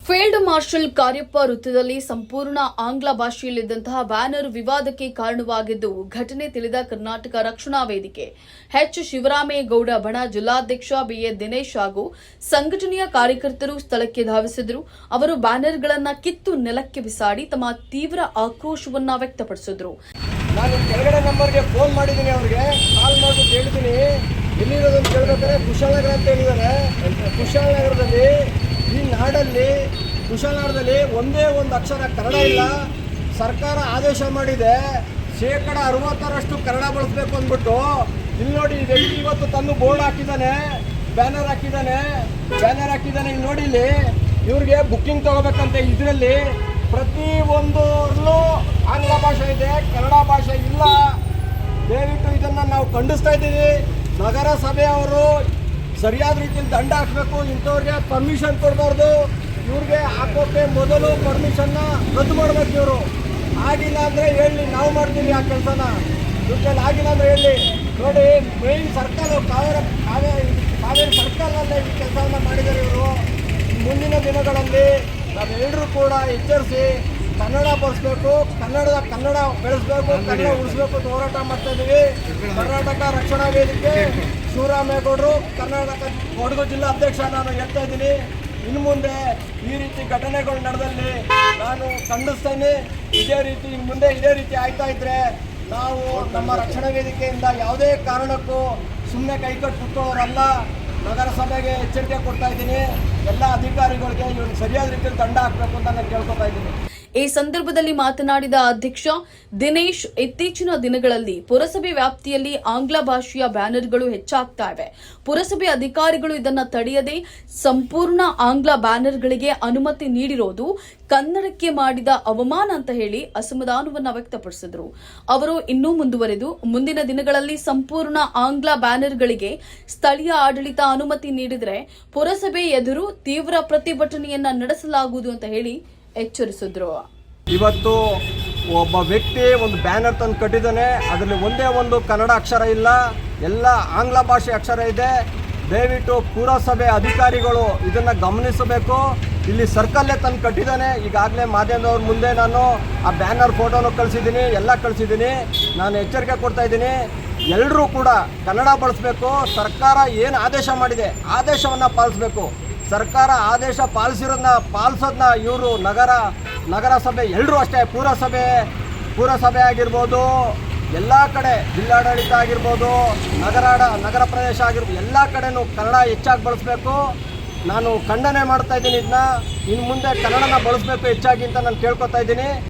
Field marshal Cariappa ವೃತ್ತದಲ್ಲಿ ಸಂಪೂರ್ಣ ಆಂಗ್ಲ ಭಾಷೆಯಲ್ಲಿದ್ದಂತಹ ಬ್ಯಾನರ್ ವಿವಾದಕ್ಕೆ ಕಾರಣವಾಗಿದ್ದು, ಘಟನೆ ತಿಳಿದ ಕರ್ನಾಟಕ ರಕ್ಷಣಾ ವೇದಿಕೆ ಎಚ್ ಶಿವರಾಮೇಗೌಡ ಬಣ ಜಿಲ್ಲಾಧ್ಯಕ್ಷ ಬಿಎ ದಿನೇಶ್ ಹಾಗೂ ಸಂಘಟನೆಯ ಕಾರ್ಯಕರ್ತರು ಸ್ಥಳಕ್ಕೆ ಧಾವಿಸಿದರು. ಅವರು ಬ್ಯಾನರ್ಗಳನ್ನು ಕಿತ್ತು ನೆಲಕ್ಕೆ ಬಿಸಾಡಿ ತಮ್ಮ ತೀವ್ರ ಆಕ್ರೋಶವನ್ನ ವ್ಯಕ್ತಪಡಿಸಿದರು. ನಾನು ಕೆಳಗಡೆ ನಂಬರ್ಗೆ ಫೋನ್ ಮಾಡಿದ್ದೀನಿ, ಅವ್ರಿಗೆ ಕಾಲ್ ಮಾಡ್ಬಿಟ್ಟು ಹೇಳಿದ್ದೀನಿ, ಎಲ್ಲಿರೋದನ್ನು ಕೇಳಬೇಕಾದ್ರೆ ಕುಶಾಲನಗರ ಅಂತ ಹೇಳಿದ್ದಾರೆ. ಕುಶಾಲನಗರದಲ್ಲಿ ಈ ನಾಡಲ್ಲಿ ಕುಶಾಲನಗರದಲ್ಲಿ ಒಂದೇ ಒಂದು ಅಕ್ಷರ ಕನ್ನಡ ಇಲ್ಲ. ಸರ್ಕಾರ ಆದೇಶ ಮಾಡಿದೆ, 60% ಕನ್ನಡ ಬಳಸಬೇಕು ಅಂದ್ಬಿಟ್ಟು. ಇಲ್ಲಿ ನೋಡಿ, ಈ ವ್ಯಕ್ತಿ ಇವತ್ತು ತಂದು ಬೋರ್ಡ್ ಹಾಕಿದ್ದಾನೆ, ಬ್ಯಾನರ್ ಹಾಕಿದ್ದಾನೆ. ಇಲ್ಲಿ ನೋಡಿ, ಇಲ್ಲಿ ಇವ್ರಿಗೆ ಬುಕ್ಕಿಂಗ್ ತಗೋಬೇಕಂತೆ. ಇದರಲ್ಲಿ ಪ್ರತಿಯೊಂದರಲ್ಲೂ ಆಂಗ್ಲ ಭಾಷೆ ಇದೆ, ಕನ್ನಡ ಭಾಷೆ ಇಲ್ಲ. ದಯವಿಟ್ಟು ಇದನ್ನು ನಾವು ಖಂಡಿಸ್ತಾ ಇದ್ದೀವಿ. ನಗರಸಭೆಯವರು ಸರಿಯಾದ ರೀತಿಯಲ್ಲಿ ದಂಡ ಹಾಕಬೇಕು. ಇಂಥವ್ರಿಗೆ ಪರ್ಮಿಷನ್ ಕೊಡಬಾರ್ದು. ಇವ್ರಿಗೆ ಹಾಕೋಕ್ಕೆ ಮೊದಲು ಪರ್ಮಿಷನ್ನ ರದ್ದು ಮಾಡಬೇಕು. ಇವರು ಆಗಿಲ್ಲ ಅಂದರೆ ಹೇಳಿ, ನಾವು ಮಾಡ್ತೀವಿ ಆ ಕೆಲಸನ. ಇವ್ರ ಆಗಿಲ್ಲ ಅಂದರೆ ಹೇಳಿ. ನೋಡಿ, ಮೇನ್ ಸರ್ಕಲ್ ಕಾವೇರಿ ಸರ್ಕಲಲ್ಲೇ ಈ ಕೆಲಸವನ್ನು ಮಾಡಿದ್ದಾರೆ ಇವರು. ಮುಂದಿನ ದಿನಗಳಲ್ಲಿ ನಾವೆಲ್ಲರೂ ಕೂಡ ಎಚ್ಚರಿಸಿ ಕನ್ನಡ ಬಳಸಬೇಕು, ಕನ್ನಡ ಬೆಳೆಸಬೇಕು, ಕನ್ನಡ ಉಳಿಸ್ಬೇಕು ಅಂತ ಹೋರಾಟ ಮಾಡ್ತಾ ಇದ್ದೀವಿ. ಕರ್ನಾಟಕ ರಕ್ಷಣಾ ವೇದಿಕೆ ಶಿವರಾಮೇಗೌಡರು, ಕರ್ನಾಟಕ ಕೊಡಗು ಜಿಲ್ಲಾ ಅಧ್ಯಕ್ಷ ನಾನು ಹೇಳ್ತಾ ಇದ್ದೀನಿ. ಇನ್ನು ಮುಂದೆ ಈ ರೀತಿ ಘಟನೆಗಳು ನಡೆದಲ್ಲಿ ನಾನು ಖಂಡಿಸ್ತೇನೆ. ಇದೇ ರೀತಿ ಆಯ್ತಾ ಇದ್ರೆ ನಾವು ನಮ್ಮ ರಕ್ಷಣಾ ವೇದಿಕೆಯಿಂದ ಯಾವುದೇ ಕಾರಣಕ್ಕೂ ಸುಮ್ಮನೆ ಕೈಕಟ್ಟು ಕೂತವರಲ್ಲ. ನಗರಸಭೆಗೆ ಎಚ್ಚರಿಕೆ ಕೊಡ್ತಾ ಇದ್ದೀನಿ. ಎಲ್ಲ ಅಧಿಕಾರಿಗಳಿಗೆ ಇವ್ರಿಗೆ ಸರಿಯಾದ ರೀತಿಯಲ್ಲಿ ದಂಡ ಹಾಕಬೇಕು ಅಂತ ನಾನು ಕೇಳ್ಕೊತಾ ಇದ್ದೀನಿ. ಈ ಸಂದರ್ಭದಲ್ಲಿ ಮಾತನಾಡಿದ ಅಧ್ಯಕ್ಷ ದಿನೇಶ್, ಇತ್ತೀಚಿನ ದಿನಗಳಲ್ಲಿ ಪುರಸಭೆ ವ್ಯಾಪ್ತಿಯಲ್ಲಿ ಆಂಗ್ಲ ಭಾಷೆಯ ಬ್ಯಾನರ್ಗಳು ಹೆಚ್ಚಾಗ್ತಾ ಇವೆ. ಪುರಸಭೆ ಅಧಿಕಾರಿಗಳು ಇದನ್ನು ತಡೆಯದೆ ಸಂಪೂರ್ಣ ಆಂಗ್ಲ ಬ್ಯಾನರ್ಗಳಿಗೆ ಅನುಮತಿ ನೀಡಿರೋದು ಕನ್ನಡಕ್ಕೆ ಮಾಡಿದ ಅವಮಾನ ಅಂತ ಹೇಳಿ ಅಸಮಾಧಾನವನ್ನ ವ್ಯಕ್ತಪಡಿಸಿದರು. ಅವರು ಇನ್ನೂ ಮುಂದುವರೆದು ಮುಂದಿನ ದಿನಗಳಲ್ಲಿ ಸಂಪೂರ್ಣ ಆಂಗ್ಲ ಬ್ಯಾನರ್ಗಳಿಗೆ ಸ್ಥಳೀಯ ಆಡಳಿತ ಅನುಮತಿ ನೀಡಿದರೆ ಪುರಸಭೆ ಎದುರು ತೀವ್ರ ಪ್ರತಿಭಟನೆಯನ್ನ ನಡೆಸಲಾಗುವುದು ಅಂತ ಹೇಳಿ ಎಚ್ಚರಿಸಿದ್ರು. ಇವತ್ತು ಒಬ್ಬ ವ್ಯಕ್ತಿ ಒಂದು ಬ್ಯಾನರ್ ತಂದು ಕಟ್ಟಿದ್ದಾನೆ. ಅದರಲ್ಲಿ ಒಂದೇ ಒಂದು ಕನ್ನಡ ಅಕ್ಷರ ಇಲ್ಲ, ಎಲ್ಲ ಆಂಗ್ಲ ಭಾಷೆ ಅಕ್ಷರ ಇದೆ. ದಯವಿಟ್ಟು ಪುರಸಭೆ ಅಧಿಕಾರಿಗಳು ಇದನ್ನು ಗಮನಿಸಬೇಕು. ಇಲ್ಲಿ ಸರ್ಕಲ್ಲೇ ತಂದು ಕಟ್ಟಿದ್ದಾನೆ. ಈಗಾಗಲೇ ಮಾಧ್ಯಮದವ್ರ ಮುಂದೆ ನಾನು ಆ ಬ್ಯಾನರ್ ಫೋಟೋನು ಕಳಿಸಿದ್ದೀನಿ, ಎಲ್ಲ ಕಳಿಸಿದ್ದೀನಿ. ನಾನು ಎಚ್ಚರಿಕೆ ಕೊಡ್ತಾ ಇದ್ದೀನಿ, ಎಲ್ಲರೂ ಕೂಡ ಕನ್ನಡ ಬಳಸಬೇಕು. ಸರ್ಕಾರ ಏನು ಆದೇಶ ಮಾಡಿದೆ ಆದೇಶವನ್ನು ಪಾಲಿಸಬೇಕು. ಸರ್ಕಾರ ಆದೇಶ ಪಾಲಿಸೋದನ್ನ ಇವರು ನಗರಸಭೆ ಎಲ್ಲರೂ ಅಷ್ಟೇ, ಪುರಸಭೆ ಆಗಿರ್ಬೋದು, ಎಲ್ಲ ಕಡೆ ಜಿಲ್ಲಾಡಳಿತ ಆಗಿರ್ಬೋದು, ನಗರ ಪ್ರದೇಶ ಆಗಿರ್ಬೋದು, ಎಲ್ಲ ಕಡೆನೂ ಕನ್ನಡ ಹೆಚ್ಚಾಗಿ ಬಳಸಬೇಕು. ನಾನು ಖಂಡನೆ ಮಾಡ್ತಾ ಇದ್ದೀನಿ ಇದನ್ನ. ಇನ್ನು ಮುಂದೆ ಕನ್ನಡನ ಬಳಸಬೇಕು ಹೆಚ್ಚಾಗಿ ಅಂತ ನಾನು ಕೇಳ್ಕೊತಾ ಇದ್ದೀನಿ.